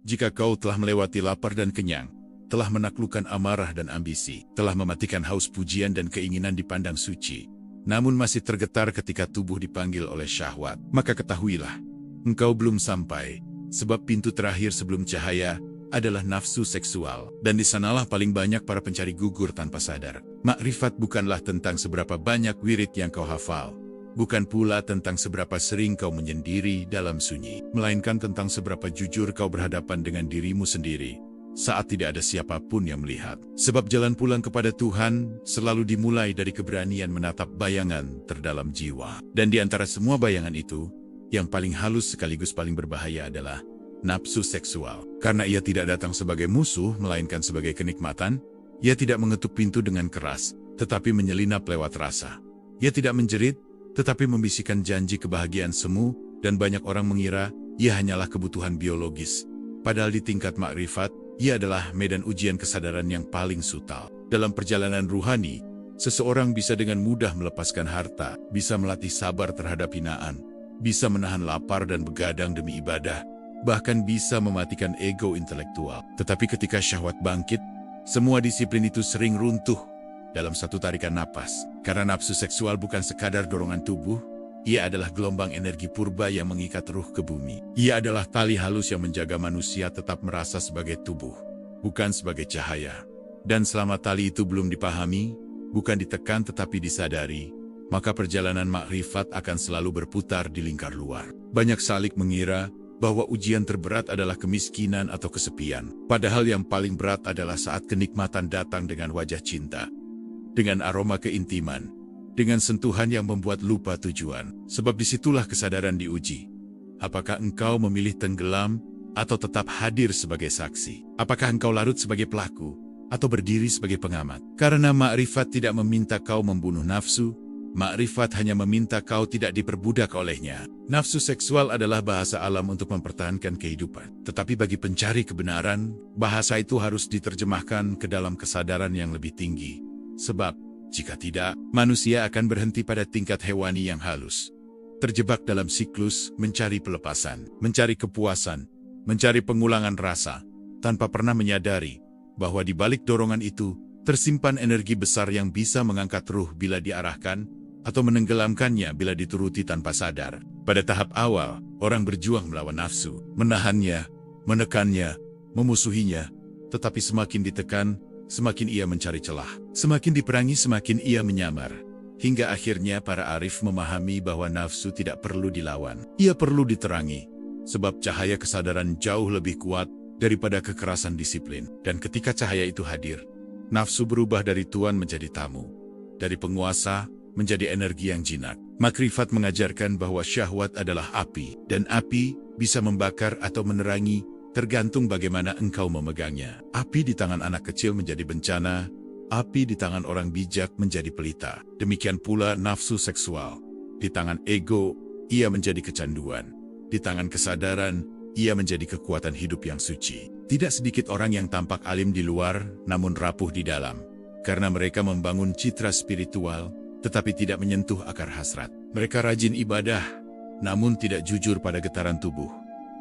Jika kau telah melewati lapar dan kenyang, telah menaklukkan amarah dan ambisi, telah mematikan haus pujian dan keinginan dipandang suci, namun masih tergetar ketika tubuh dipanggil oleh syahwat, maka ketahuilah, engkau belum sampai, sebab pintu terakhir sebelum cahaya adalah nafsu seksual, dan di sanalah paling banyak para pencari gugur tanpa sadar. Makrifat bukanlah tentang seberapa banyak wirid yang kau hafal, bukan pula tentang seberapa sering kau menyendiri dalam sunyi, melainkan tentang seberapa jujur kau berhadapan dengan dirimu sendiri saat tidak ada siapapun yang melihat. Sebab jalan pulang kepada Tuhan selalu dimulai dari keberanian menatap bayangan terdalam jiwa. Dan di antara semua bayangan itu, yang paling halus sekaligus paling berbahaya adalah nafsu seksual. Karena ia tidak datang sebagai musuh, melainkan sebagai kenikmatan. Ia tidak mengetuk pintu dengan keras, tetapi menyelinap lewat rasa. Ia tidak menjerit, tetapi membisikkan janji kebahagiaan semu, dan banyak orang mengira ia hanyalah kebutuhan biologis. Padahal di tingkat makrifat, ia adalah medan ujian kesadaran yang paling sutal. Dalam perjalanan ruhani, seseorang bisa dengan mudah melepaskan harta, bisa melatih sabar terhadap hinaan, bisa menahan lapar dan begadang demi ibadah, bahkan bisa mematikan ego intelektual. Tetapi ketika syahwat bangkit, semua disiplin itu sering runtuh dalam satu tarikan napas. Karena nafsu seksual bukan sekadar dorongan tubuh, ia adalah gelombang energi purba yang mengikat ruh ke bumi. Ia adalah tali halus yang menjaga manusia tetap merasa sebagai tubuh, bukan sebagai cahaya. Dan selama tali itu belum dipahami, bukan ditekan tetapi disadari, maka perjalanan makrifat akan selalu berputar di lingkar luar. Banyak salik mengira bahwa ujian terberat adalah kemiskinan atau kesepian. Padahal yang paling berat adalah saat kenikmatan datang dengan wajah cinta, dengan aroma keintiman, dengan sentuhan yang membuat lupa tujuan. Sebab disitulah kesadaran diuji. Apakah engkau memilih tenggelam atau tetap hadir sebagai saksi? Apakah engkau larut sebagai pelaku atau berdiri sebagai pengamat? Karena makrifat tidak meminta kau membunuh nafsu, makrifat hanya meminta kau tidak diperbudak olehnya. Nafsu seksual adalah bahasa alam untuk mempertahankan kehidupan. Tetapi bagi pencari kebenaran, bahasa itu harus diterjemahkan ke dalam kesadaran yang lebih tinggi. Sebab, jika tidak, manusia akan berhenti pada tingkat hewani yang halus. Terjebak dalam siklus mencari pelepasan, mencari kepuasan, mencari pengulangan rasa, tanpa pernah menyadari bahwa di balik dorongan itu, tersimpan energi besar yang bisa mengangkat ruh bila diarahkan, atau menenggelamkannya bila dituruti tanpa sadar. Pada tahap awal, orang berjuang melawan nafsu, menahannya, menekannya, memusuhinya, tetapi semakin ditekan, semakin ia mencari celah. Semakin diperangi, semakin ia menyamar. Hingga akhirnya para arif memahami bahwa nafsu tidak perlu dilawan. Ia perlu diterangi, sebab cahaya kesadaran jauh lebih kuat daripada kekerasan disiplin. Dan ketika cahaya itu hadir, nafsu berubah dari tuan menjadi tamu, dari penguasa menjadi energi yang jinak. Makrifat mengajarkan bahwa syahwat adalah api, dan api bisa membakar atau menerangi, tergantung bagaimana engkau memegangnya. Api di tangan anak kecil menjadi bencana, api di tangan orang bijak menjadi pelita. Demikian pula nafsu seksual. Di tangan ego, ia menjadi kecanduan. Di tangan kesadaran, ia menjadi kekuatan hidup yang suci. Tidak sedikit orang yang tampak alim di luar, namun rapuh di dalam. Karena mereka membangun citra spiritual, tetapi tidak menyentuh akar hasrat. Mereka rajin ibadah, namun tidak jujur pada getaran tubuh.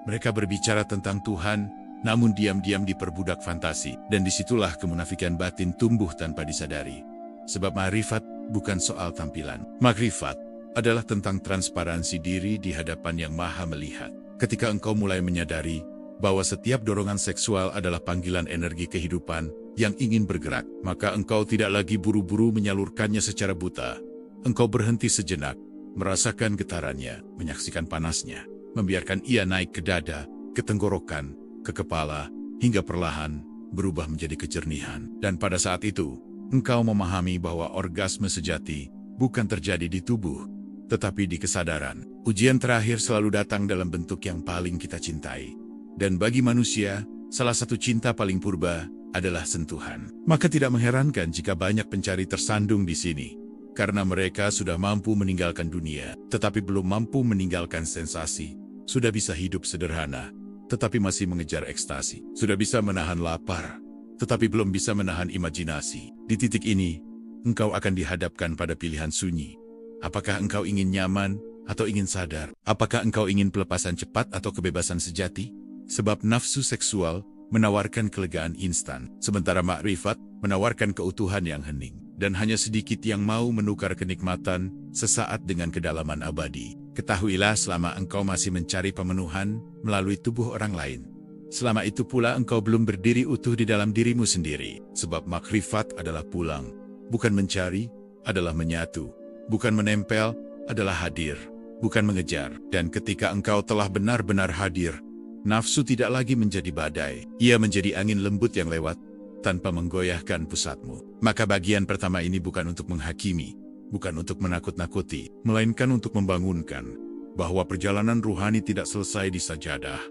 Mereka berbicara tentang Tuhan, namun diam-diam diperbudak fantasi. Dan disitulah kemunafikan batin tumbuh tanpa disadari. Sebab makrifat bukan soal tampilan. Makrifat adalah tentang transparansi diri di hadapan yang maha melihat. Ketika engkau mulai menyadari bahwa setiap dorongan seksual adalah panggilan energi kehidupan yang ingin bergerak, maka engkau tidak lagi buru-buru menyalurkannya secara buta. Engkau berhenti sejenak, merasakan getarannya, menyaksikan panasnya, membiarkan ia naik ke dada, ke tenggorokan, ke kepala, hingga perlahan berubah menjadi kejernihan. Dan pada saat itu, engkau memahami bahwa orgasme sejati bukan terjadi di tubuh, tetapi di kesadaran. Ujian terakhir selalu datang dalam bentuk yang paling kita cintai. Dan bagi manusia, salah satu cinta paling purba adalah sentuhan. Maka tidak mengherankan jika banyak pencari tersandung di sini. Karena mereka sudah mampu meninggalkan dunia, tetapi belum mampu meninggalkan sensasi. Sudah bisa hidup sederhana, tetapi masih mengejar ekstasi. Sudah bisa menahan lapar, tetapi belum bisa menahan imajinasi. Di titik ini, engkau akan dihadapkan pada pilihan sunyi. Apakah engkau ingin nyaman atau ingin sadar? Apakah engkau ingin pelepasan cepat atau kebebasan sejati? Sebab nafsu seksual menawarkan kelegaan instan, sementara makrifat menawarkan keutuhan yang hening. Dan hanya sedikit yang mau menukar kenikmatan sesaat dengan kedalaman abadi. Ketahuilah selama engkau masih mencari pemenuhan melalui tubuh orang lain, selama itu pula engkau belum berdiri utuh di dalam dirimu sendiri. Sebab makrifat adalah pulang, bukan mencari, adalah menyatu, bukan menempel, adalah hadir, bukan mengejar. Dan ketika engkau telah benar-benar hadir, nafsu tidak lagi menjadi badai, ia menjadi angin lembut yang lewat, tanpa menggoyahkan pusatmu. Maka bagian pertama ini bukan untuk menghakimi, bukan untuk menakut-nakuti, melainkan untuk membangunkan bahwa perjalanan ruhani tidak selesai di sajadah,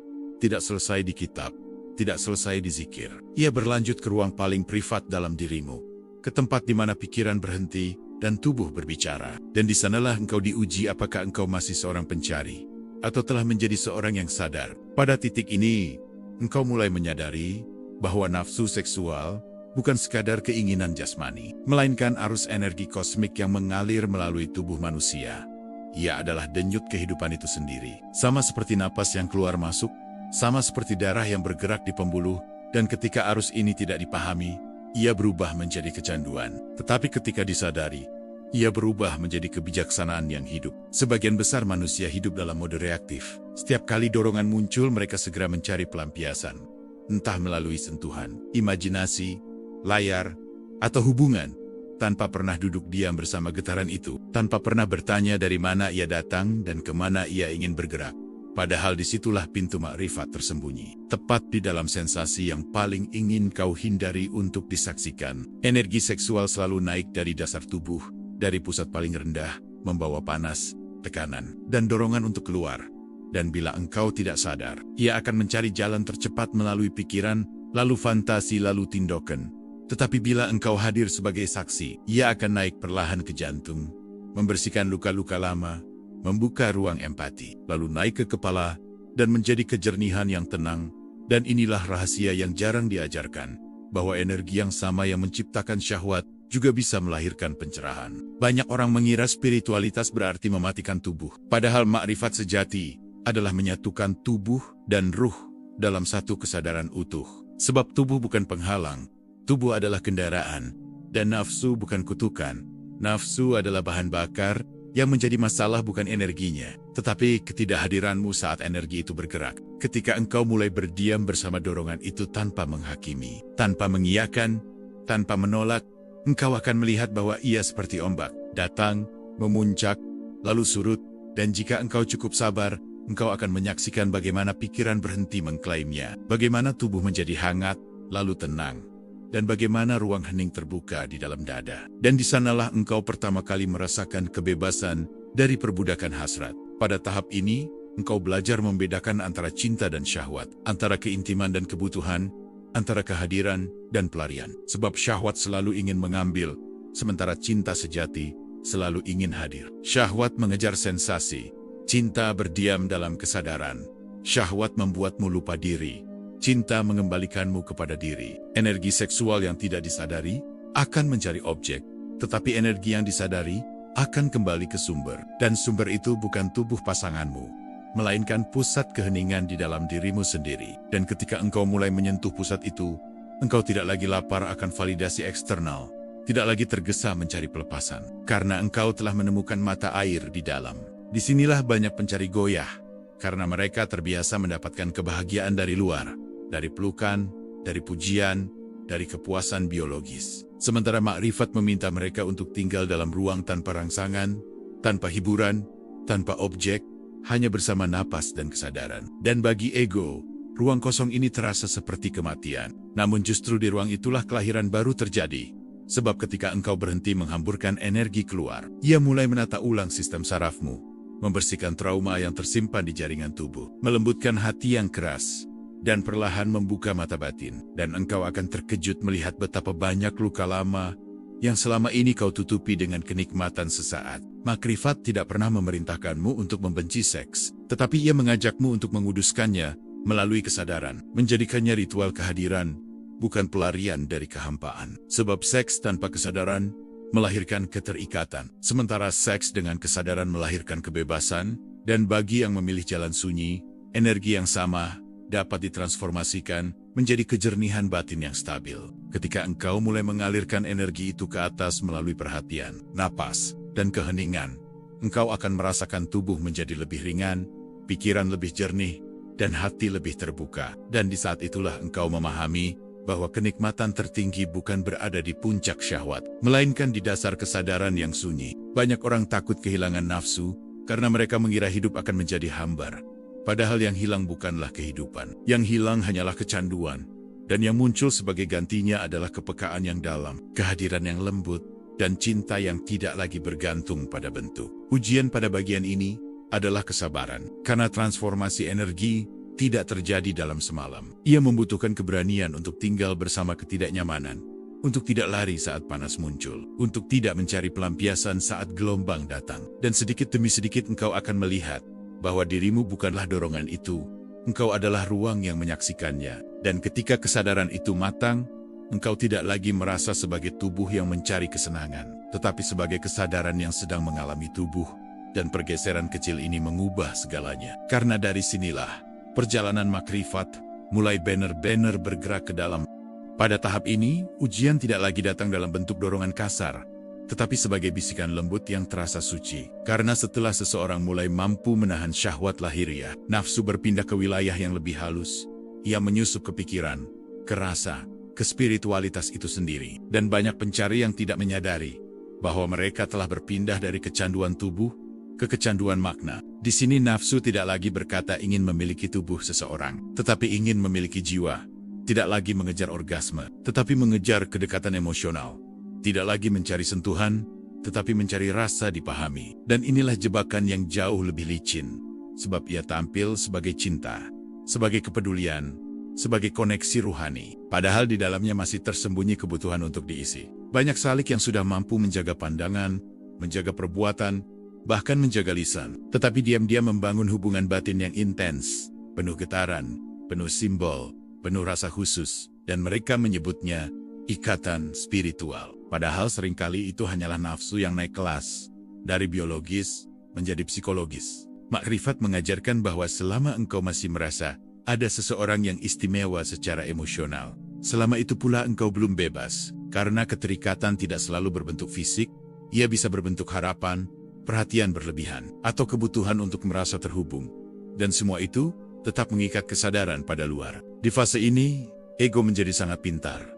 tidak selesai di kitab, tidak selesai di zikir. Ia berlanjut ke ruang paling privat dalam dirimu, ke tempat di mana pikiran berhenti dan tubuh berbicara. Dan di sanalah engkau diuji apakah engkau masih seorang pencari, atau telah menjadi seorang yang sadar. Pada titik ini, engkau mulai menyadari bahwa nafsu seksual bukan sekadar keinginan jasmani, melainkan arus energi kosmik yang mengalir melalui tubuh manusia. Ia adalah denyut kehidupan itu sendiri. Sama seperti napas yang keluar masuk, sama seperti darah yang bergerak di pembuluh, dan ketika arus ini tidak dipahami, ia berubah menjadi kecanduan. Tetapi ketika disadari, ia berubah menjadi kebijaksanaan yang hidup. Sebagian besar manusia hidup dalam mode reaktif. Setiap kali dorongan muncul, mereka segera mencari pelampiasan. Entah melalui sentuhan, imajinasi, layar, atau hubungan, tanpa pernah duduk diam bersama getaran itu, tanpa pernah bertanya dari mana ia datang dan kemana ia ingin bergerak. Padahal disitulah pintu makrifat tersembunyi, tepat di dalam sensasi yang paling ingin kau hindari untuk disaksikan. Energi seksual selalu naik dari dasar tubuh, dari pusat paling rendah, membawa panas, tekanan, dan dorongan untuk keluar. Dan bila engkau tidak sadar, ia akan mencari jalan tercepat melalui pikiran, lalu fantasi, lalu tindakan. Tetapi bila engkau hadir sebagai saksi, ia akan naik perlahan ke jantung, membersihkan luka-luka lama, membuka ruang empati, lalu naik ke kepala, dan menjadi kejernihan yang tenang. Dan inilah rahasia yang jarang diajarkan, bahwa energi yang sama yang menciptakan syahwat juga bisa melahirkan pencerahan. Banyak orang mengira spiritualitas berarti mematikan tubuh, padahal makrifat sejati adalah menyatukan tubuh dan ruh dalam satu kesadaran utuh. Sebab tubuh bukan penghalang, tubuh adalah kendaraan, dan nafsu bukan kutukan. Nafsu adalah bahan bakar. Yang menjadi masalah bukan energinya, tetapi ketidakhadiranmu saat energi itu bergerak. Ketika engkau mulai berdiam bersama dorongan itu tanpa menghakimi, tanpa mengiyakan, tanpa menolak, engkau akan melihat bahwa ia seperti ombak, datang, memuncak, lalu surut, dan jika engkau cukup sabar, engkau akan menyaksikan bagaimana pikiran berhenti mengklaimnya, bagaimana tubuh menjadi hangat, lalu tenang, dan bagaimana ruang hening terbuka di dalam dada. Dan di sanalah engkau pertama kali merasakan kebebasan dari perbudakan hasrat. Pada tahap ini, engkau belajar membedakan antara cinta dan syahwat, antara keintiman dan kebutuhan, antara kehadiran dan pelarian. Sebab syahwat selalu ingin mengambil, sementara cinta sejati selalu ingin hadir. Syahwat mengejar sensasi, cinta berdiam dalam kesadaran. Syahwat membuatmu lupa diri, cinta mengembalikanmu kepada diri. Energi seksual yang tidak disadari akan mencari objek, tetapi energi yang disadari akan kembali ke sumber. Dan sumber itu bukan tubuh pasanganmu, melainkan pusat keheningan di dalam dirimu sendiri. Dan ketika engkau mulai menyentuh pusat itu, engkau tidak lagi lapar akan validasi eksternal, tidak lagi tergesa mencari pelepasan, karena engkau telah menemukan mata air di dalam. Disinilah banyak pencari goyah, karena mereka terbiasa mendapatkan kebahagiaan dari luar, dari pelukan, dari pujian, dari kepuasan biologis. Sementara makrifat meminta mereka untuk tinggal dalam ruang tanpa rangsangan, tanpa hiburan, tanpa objek, hanya bersama napas dan kesadaran. Dan bagi ego, ruang kosong ini terasa seperti kematian. Namun justru di ruang itulah kelahiran baru terjadi. Sebab ketika engkau berhenti menghamburkan energi keluar, ia mulai menata ulang sistem sarafmu, membersihkan trauma yang tersimpan di jaringan tubuh, melembutkan hati yang keras, dan perlahan membuka mata batin. Dan engkau akan terkejut melihat betapa banyak luka lama yang selama ini kau tutupi dengan kenikmatan sesaat. Makrifat tidak pernah memerintahkanmu untuk membenci seks, tetapi ia mengajakmu untuk menguduskannya melalui kesadaran, menjadikannya ritual kehadiran, bukan pelarian dari kehampaan. Sebab seks tanpa kesadaran melahirkan keterikatan, sementara seks dengan kesadaran melahirkan kebebasan. Dan bagi yang memilih jalan sunyi, energi yang sama dapat ditransformasikan menjadi kejernihan batin yang stabil. Ketika engkau mulai mengalirkan energi itu ke atas melalui perhatian, napas, dan keheningan, engkau akan merasakan tubuh menjadi lebih ringan, pikiran lebih jernih, dan hati lebih terbuka. Dan di saat itulah engkau memahami bahwa kenikmatan tertinggi bukan berada di puncak syahwat, melainkan di dasar kesadaran yang sunyi. Banyak orang takut kehilangan nafsu karena mereka mengira hidup akan menjadi hambar. Padahal yang hilang bukanlah kehidupan. Yang hilang hanyalah kecanduan. Dan yang muncul sebagai gantinya adalah kepekaan yang dalam, kehadiran yang lembut, dan cinta yang tidak lagi bergantung pada bentuk. Ujian pada bagian ini adalah kesabaran. Karena transformasi energi tidak terjadi dalam semalam. Ia membutuhkan keberanian untuk tinggal bersama ketidaknyamanan, untuk tidak lari saat panas muncul, untuk tidak mencari pelampiasan saat gelombang datang. Dan sedikit demi sedikit engkau akan melihat bahwa dirimu bukanlah dorongan itu, engkau adalah ruang yang menyaksikannya. Dan ketika kesadaran itu matang, engkau tidak lagi merasa sebagai tubuh yang mencari kesenangan, tetapi sebagai kesadaran yang sedang mengalami tubuh. Dan pergeseran kecil ini mengubah segalanya. Karena dari sinilah perjalanan makrifat mulai benar-benar bergerak ke dalam. Pada tahap ini, ujian tidak lagi datang dalam bentuk dorongan kasar, tetapi sebagai bisikan lembut yang terasa suci. Karena setelah seseorang mulai mampu menahan syahwat lahiriah, nafsu berpindah ke wilayah yang lebih halus. Ia menyusup ke pikiran, ke rasa, ke spiritualitas itu sendiri. Dan banyak pencari yang tidak menyadari bahwa mereka telah berpindah dari kecanduan tubuh ke kecanduan makna. Di sini nafsu tidak lagi berkata ingin memiliki tubuh seseorang, tetapi ingin memiliki jiwa. Tidak lagi mengejar orgasme, tetapi mengejar kedekatan emosional. Tidak lagi mencari sentuhan, tetapi mencari rasa dipahami. Dan inilah jebakan yang jauh lebih licin, sebab ia tampil sebagai cinta, sebagai kepedulian, sebagai koneksi ruhani. Padahal di dalamnya masih tersembunyi kebutuhan untuk diisi. Banyak salik yang sudah mampu menjaga pandangan, menjaga perbuatan, bahkan menjaga lisan. Tetapi diam-diam membangun hubungan batin yang intens, penuh getaran, penuh simbol, penuh rasa khusus. Dan mereka menyebutnya ikatan spiritual. Padahal seringkali itu hanyalah nafsu yang naik kelas, dari biologis menjadi psikologis. Makrifat mengajarkan bahwa selama engkau masih merasa ada seseorang yang istimewa secara emosional, selama itu pula engkau belum bebas. Karena keterikatan tidak selalu berbentuk fisik, ia bisa berbentuk harapan, perhatian berlebihan, atau kebutuhan untuk merasa terhubung. Dan semua itu tetap mengikat kesadaran pada luar. Di fase ini, ego menjadi sangat pintar.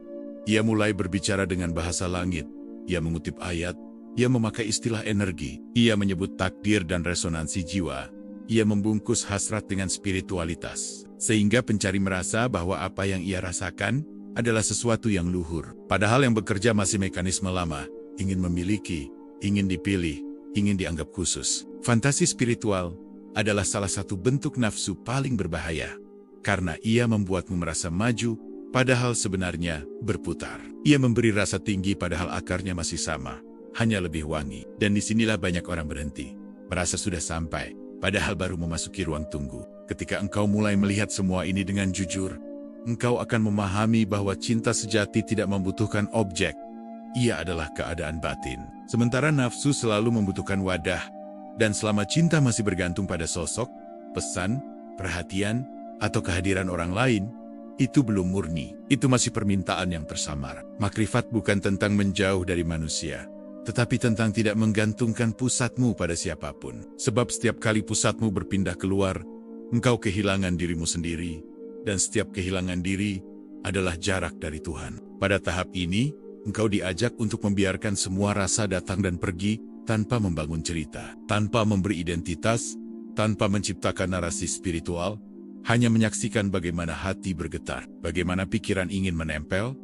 Ia mulai berbicara dengan bahasa langit, ia mengutip ayat, ia memakai istilah energi, ia menyebut takdir dan resonansi jiwa, ia membungkus hasrat dengan spiritualitas. Sehingga pencari merasa bahwa apa yang ia rasakan adalah sesuatu yang luhur. Padahal yang bekerja masih mekanisme lama, ingin memiliki, ingin dipilih, ingin dianggap khusus. Fantasi spiritual adalah salah satu bentuk nafsu paling berbahaya, karena ia membuatmu merasa maju, padahal sebenarnya berputar. Ia memberi rasa tinggi padahal akarnya masih sama, hanya lebih wangi. Dan disinilah banyak orang berhenti, merasa sudah sampai, padahal baru memasuki ruang tunggu. Ketika engkau mulai melihat semua ini dengan jujur, engkau akan memahami bahwa cinta sejati tidak membutuhkan objek. Ia adalah keadaan batin. Sementara nafsu selalu membutuhkan wadah, dan selama cinta masih bergantung pada sosok, pesan, perhatian, atau kehadiran orang lain, itu belum murni. Itu masih permintaan yang tersamar. Makrifat bukan tentang menjauh dari manusia, tetapi tentang tidak menggantungkan pusatmu pada siapapun. Sebab setiap kali pusatmu berpindah keluar, engkau kehilangan dirimu sendiri, dan setiap kehilangan diri adalah jarak dari Tuhan. Pada tahap ini, engkau diajak untuk membiarkan semua rasa datang dan pergi tanpa membangun cerita, tanpa memberi identitas, tanpa menciptakan narasi spiritual, hanya menyaksikan bagaimana hati bergetar, bagaimana pikiran ingin menempel,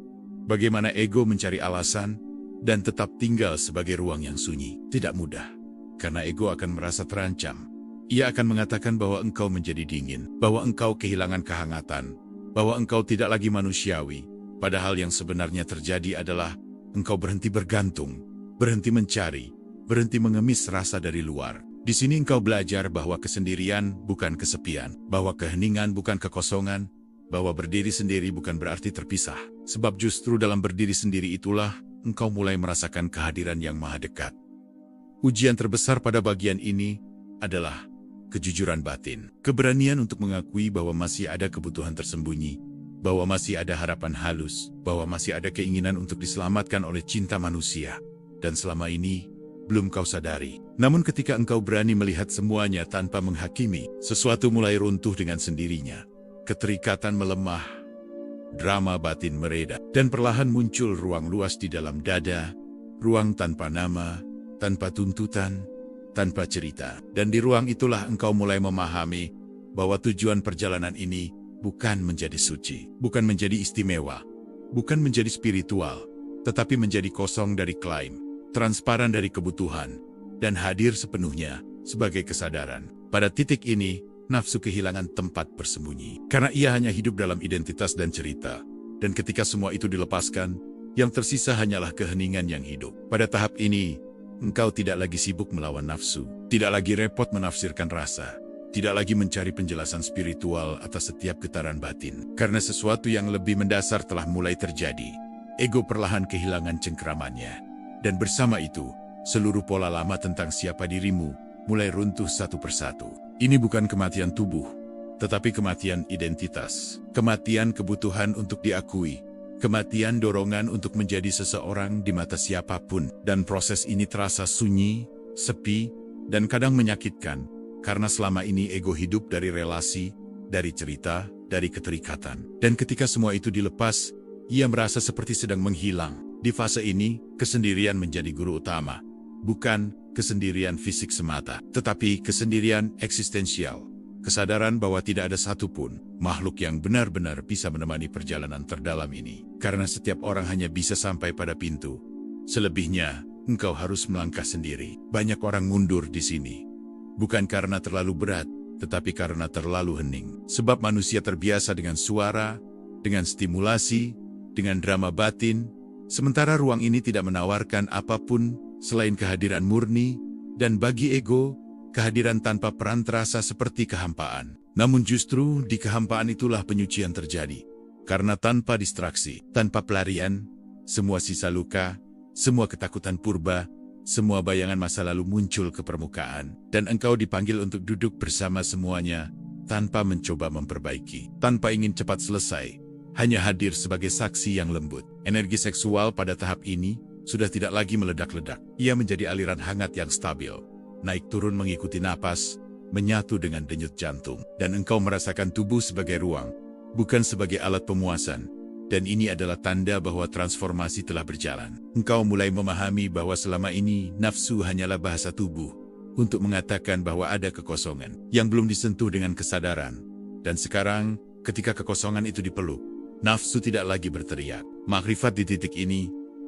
bagaimana ego mencari alasan, dan tetap tinggal sebagai ruang yang sunyi. Tidak mudah, karena ego akan merasa terancam. Ia akan mengatakan bahwa engkau menjadi dingin, bahwa engkau kehilangan kehangatan, bahwa engkau tidak lagi manusiawi. Padahal yang sebenarnya terjadi adalah engkau berhenti bergantung, berhenti mencari, berhenti mengemis rasa dari luar. Di sini engkau belajar bahwa kesendirian bukan kesepian, bahwa keheningan bukan kekosongan, bahwa berdiri sendiri bukan berarti terpisah. Sebab justru dalam berdiri sendiri itulah engkau mulai merasakan kehadiran yang maha dekat. Ujian terbesar pada bagian ini adalah kejujuran batin, keberanian untuk mengakui bahwa masih ada kebutuhan tersembunyi, bahwa masih ada harapan halus, bahwa masih ada keinginan untuk diselamatkan oleh cinta manusia. Dan selama ini, belum kau sadari. Namun ketika engkau berani melihat semuanya tanpa menghakimi, sesuatu mulai runtuh dengan sendirinya. Keterikatan melemah, drama batin mereda, dan perlahan muncul ruang luas di dalam dada, ruang tanpa nama, tanpa tuntutan, tanpa cerita. Dan di ruang itulah engkau mulai memahami bahwa tujuan perjalanan ini bukan menjadi suci, bukan menjadi istimewa, bukan menjadi spiritual, tetapi menjadi kosong dari klaim, transparan dari kebutuhan, dan hadir sepenuhnya sebagai kesadaran. Pada titik ini, nafsu kehilangan tempat bersembunyi. Karena ia hanya hidup dalam identitas dan cerita. Dan ketika semua itu dilepaskan, yang tersisa hanyalah keheningan yang hidup. Pada tahap ini, engkau tidak lagi sibuk melawan nafsu, tidak lagi repot menafsirkan rasa, tidak lagi mencari penjelasan spiritual atas setiap getaran batin. Karena sesuatu yang lebih mendasar telah mulai terjadi. Ego perlahan kehilangan cengkeramannya. Dan bersama itu, seluruh pola lama tentang siapa dirimu mulai runtuh satu persatu. Ini bukan kematian tubuh, tetapi kematian identitas. Kematian kebutuhan untuk diakui. Kematian dorongan untuk menjadi seseorang di mata siapapun. Dan proses ini terasa sunyi, sepi, dan kadang menyakitkan. Karena selama ini ego hidup dari relasi, dari cerita, dari keterikatan. Dan ketika semua itu dilepas, ia merasa seperti sedang menghilang. Di fase ini, kesendirian menjadi guru utama. Bukan kesendirian fisik semata, tetapi kesendirian eksistensial. Kesadaran bahwa tidak ada satupun makhluk yang benar-benar bisa menemani perjalanan terdalam ini. Karena setiap orang hanya bisa sampai pada pintu. Selebihnya, engkau harus melangkah sendiri. Banyak orang mundur di sini. Bukan karena terlalu berat, tetapi karena terlalu hening. Sebab manusia terbiasa dengan suara, dengan stimulasi, dengan drama batin, sementara ruang ini tidak menawarkan apapun selain kehadiran murni, dan bagi ego, kehadiran tanpa peran terasa seperti kehampaan. Namun justru di kehampaan itulah penyucian terjadi. Karena tanpa distraksi, tanpa pelarian, semua sisa luka, semua ketakutan purba, semua bayangan masa lalu muncul ke permukaan. Dan engkau dipanggil untuk duduk bersama semuanya, tanpa mencoba memperbaiki, tanpa ingin cepat selesai. Hanya hadir sebagai saksi yang lembut. Energi seksual pada tahap ini sudah tidak lagi meledak-ledak. Ia menjadi aliran hangat yang stabil. Naik turun mengikuti napas, menyatu dengan denyut jantung. Dan engkau merasakan tubuh sebagai ruang, bukan sebagai alat pemuasan. Dan ini adalah tanda bahwa transformasi telah berjalan. Engkau mulai memahami bahwa selama ini nafsu hanyalah bahasa tubuh untuk mengatakan bahwa ada kekosongan yang belum disentuh dengan kesadaran. Dan sekarang, ketika kekosongan itu dipeluk, nafsu tidak lagi berteriak. Makrifat di titik ini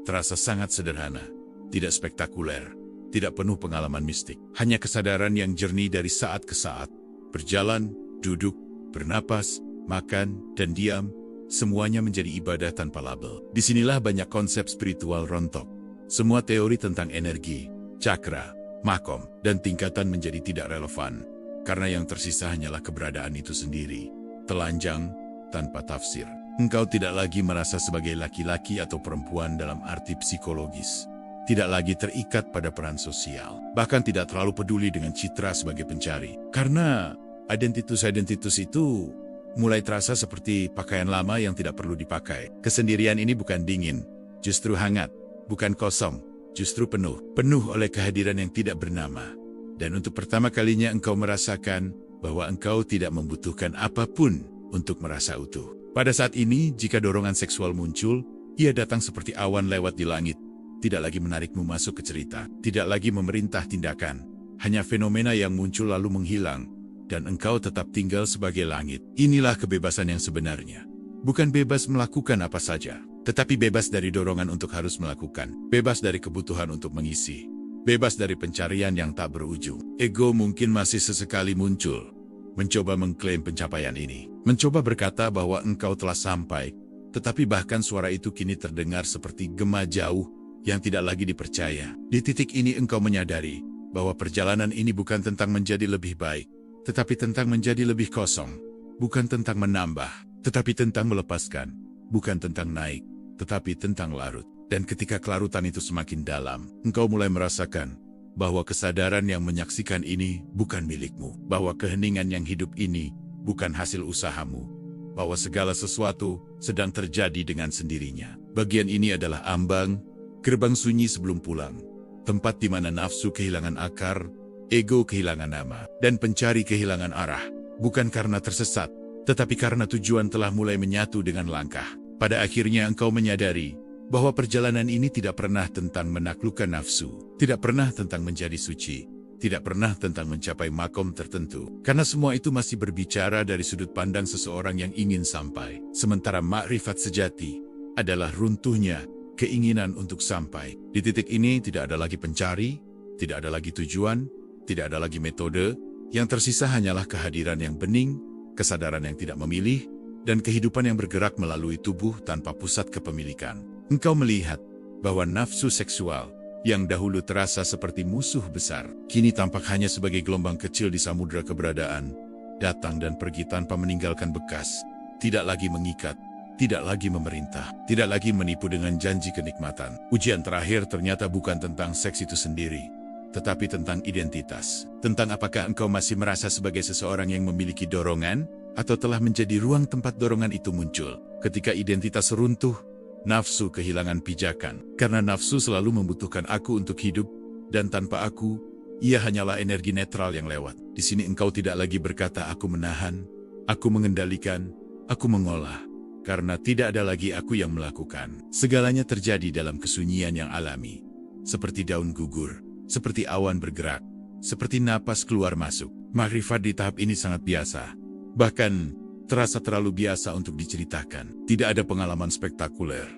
terasa sangat sederhana, tidak spektakuler, tidak penuh pengalaman mistik. Hanya kesadaran yang jernih dari saat ke saat. Berjalan, duduk, bernapas, makan, dan diam, semuanya menjadi ibadah tanpa label. Disinilah banyak konsep spiritual rontok. Semua teori tentang energi, cakra, makom, dan tingkatan menjadi tidak relevan. Karena yang tersisa hanyalah keberadaan itu sendiri. Telanjang, tanpa tafsir. Engkau tidak lagi merasa sebagai laki-laki atau perempuan dalam arti psikologis. Tidak lagi terikat pada peran sosial. Bahkan tidak terlalu peduli dengan citra sebagai pencari. Karena identitas itu mulai terasa seperti pakaian lama yang tidak perlu dipakai. Kesendirian ini bukan dingin, justru hangat. Bukan kosong, justru penuh. Penuh oleh kehadiran yang tidak bernama. Dan untuk pertama kalinya engkau merasakan bahwa engkau tidak membutuhkan apapun untuk merasa utuh. Pada saat ini, jika dorongan seksual muncul, ia datang seperti awan lewat di langit. Tidak lagi menarikmu masuk ke cerita. Tidak lagi memerintah tindakan. Hanya fenomena yang muncul lalu menghilang. Dan engkau tetap tinggal sebagai langit. Inilah kebebasan yang sebenarnya. Bukan bebas melakukan apa saja, tetapi bebas dari dorongan untuk harus melakukan. Bebas dari kebutuhan untuk mengisi. Bebas dari pencarian yang tak berujung. Ego mungkin masih sesekali muncul. Mencoba mengklaim pencapaian ini. Mencoba berkata bahwa engkau telah sampai. Tetapi bahkan suara itu kini terdengar seperti gema jauh yang tidak lagi dipercaya. Di titik ini engkau menyadari bahwa perjalanan ini bukan tentang menjadi lebih baik, tetapi tentang menjadi lebih kosong. Bukan tentang menambah, tetapi tentang melepaskan. Bukan tentang naik, tetapi tentang larut. Dan ketika kelarutan itu semakin dalam, engkau mulai merasakan bahwa kesadaran yang menyaksikan ini bukan milikmu, bahwa keheningan yang hidup ini bukan hasil usahamu, bahwa segala sesuatu sedang terjadi dengan sendirinya. Bagian ini adalah ambang, gerbang sunyi sebelum pulang, tempat di mana nafsu kehilangan akar, ego kehilangan nama, dan pencari kehilangan arah, bukan karena tersesat, tetapi karena tujuan telah mulai menyatu dengan langkah. Pada akhirnya engkau menyadari bahwa perjalanan ini tidak pernah tentang menaklukkan nafsu, tidak pernah tentang menjadi suci, tidak pernah tentang mencapai makom tertentu. Karena semua itu masih berbicara dari sudut pandang seseorang yang ingin sampai. Sementara makrifat sejati adalah runtuhnya keinginan untuk sampai. Di titik ini tidak ada lagi pencari, tidak ada lagi tujuan, tidak ada lagi metode. Yang tersisa hanyalah kehadiran yang bening, kesadaran yang tidak memilih, dan kehidupan yang bergerak melalui tubuh tanpa pusat kepemilikan. Engkau melihat bahwa nafsu seksual yang dahulu terasa seperti musuh besar, kini tampak hanya sebagai gelombang kecil di samudera keberadaan, datang dan pergi tanpa meninggalkan bekas, tidak lagi mengikat, tidak lagi memerintah, tidak lagi menipu dengan janji kenikmatan. Ujian terakhir ternyata bukan tentang seks itu sendiri, tetapi tentang identitas. Tentang apakah engkau masih merasa sebagai seseorang yang memiliki dorongan, atau telah menjadi ruang tempat dorongan itu muncul. Ketika identitas runtuh, nafsu kehilangan pijakan. Karena nafsu selalu membutuhkan aku untuk hidup, dan tanpa aku, ia hanyalah energi netral yang lewat. Di sini engkau tidak lagi berkata aku menahan, aku mengendalikan, aku mengolah. Karena tidak ada lagi aku yang melakukan. Segalanya terjadi dalam kesunyian yang alami. Seperti daun gugur, seperti awan bergerak, seperti napas keluar masuk. Makrifat di tahap ini sangat biasa. Bahkan, terasa terlalu biasa untuk diceritakan. Tidak ada pengalaman spektakuler,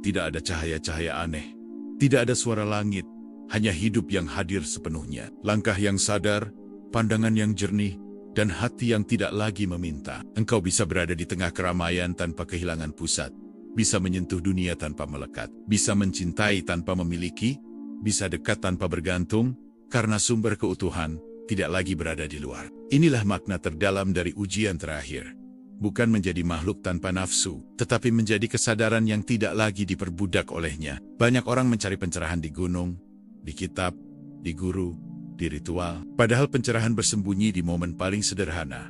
tidak ada cahaya-cahaya aneh, tidak ada suara langit, hanya hidup yang hadir sepenuhnya. Langkah yang sadar, pandangan yang jernih, dan hati yang tidak lagi meminta. Engkau bisa berada di tengah keramaian tanpa kehilangan pusat, bisa menyentuh dunia tanpa melekat, bisa mencintai tanpa memiliki, bisa dekat tanpa bergantung, karena sumber keutuhan tidak lagi berada di luar. Inilah makna terdalam dari ujian terakhir. Bukan menjadi makhluk tanpa nafsu, tetapi menjadi kesadaran yang tidak lagi diperbudak olehnya. Banyak orang mencari pencerahan di gunung, di kitab, di guru, di ritual. Padahal pencerahan bersembunyi di momen paling sederhana.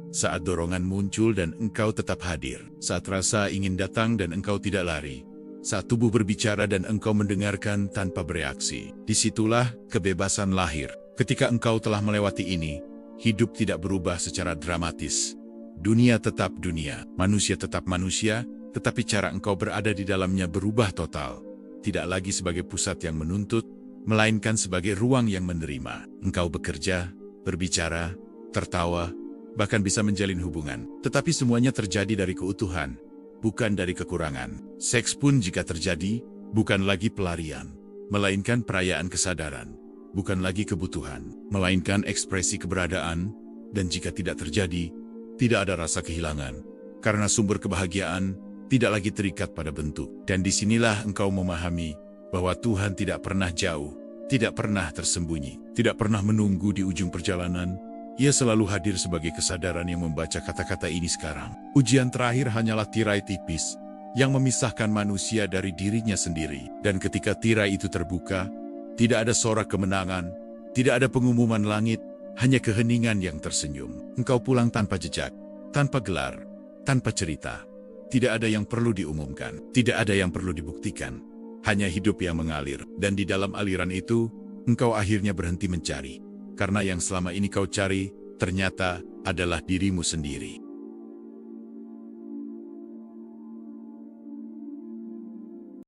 Saat dorongan muncul dan engkau tetap hadir. Saat rasa ingin datang dan engkau tidak lari. Saat tubuh berbicara dan engkau mendengarkan tanpa bereaksi. Disitulah kebebasan lahir. Ketika engkau telah melewati ini, hidup tidak berubah secara dramatis. Dunia tetap dunia, manusia tetap manusia, tetapi cara engkau berada di dalamnya berubah total. Tidak lagi sebagai pusat yang menuntut, melainkan sebagai ruang yang menerima. Engkau bekerja, berbicara, tertawa, bahkan bisa menjalin hubungan. Tetapi semuanya terjadi dari keutuhan, bukan dari kekurangan. Seks pun jika terjadi, bukan lagi pelarian, melainkan perayaan kesadaran. Bukan lagi kebutuhan, melainkan ekspresi keberadaan, dan jika tidak terjadi, tidak ada rasa kehilangan, karena sumber kebahagiaan tidak lagi terikat pada bentuk. Dan disinilah engkau memahami bahwa Tuhan tidak pernah jauh, tidak pernah tersembunyi, tidak pernah menunggu di ujung perjalanan. Ia selalu hadir sebagai kesadaran yang membaca kata-kata ini sekarang. Ujian terakhir hanyalah tirai tipis yang memisahkan manusia dari dirinya sendiri. Dan ketika tirai itu terbuka, tidak ada sorak kemenangan, tidak ada pengumuman langit, hanya keheningan yang tersenyum. Engkau pulang tanpa jejak, tanpa gelar, tanpa cerita. Tidak ada yang perlu diumumkan, tidak ada yang perlu dibuktikan. Hanya hidup yang mengalir, dan di dalam aliran itu, engkau akhirnya berhenti mencari. Karena yang selama ini kau cari, ternyata adalah dirimu sendiri.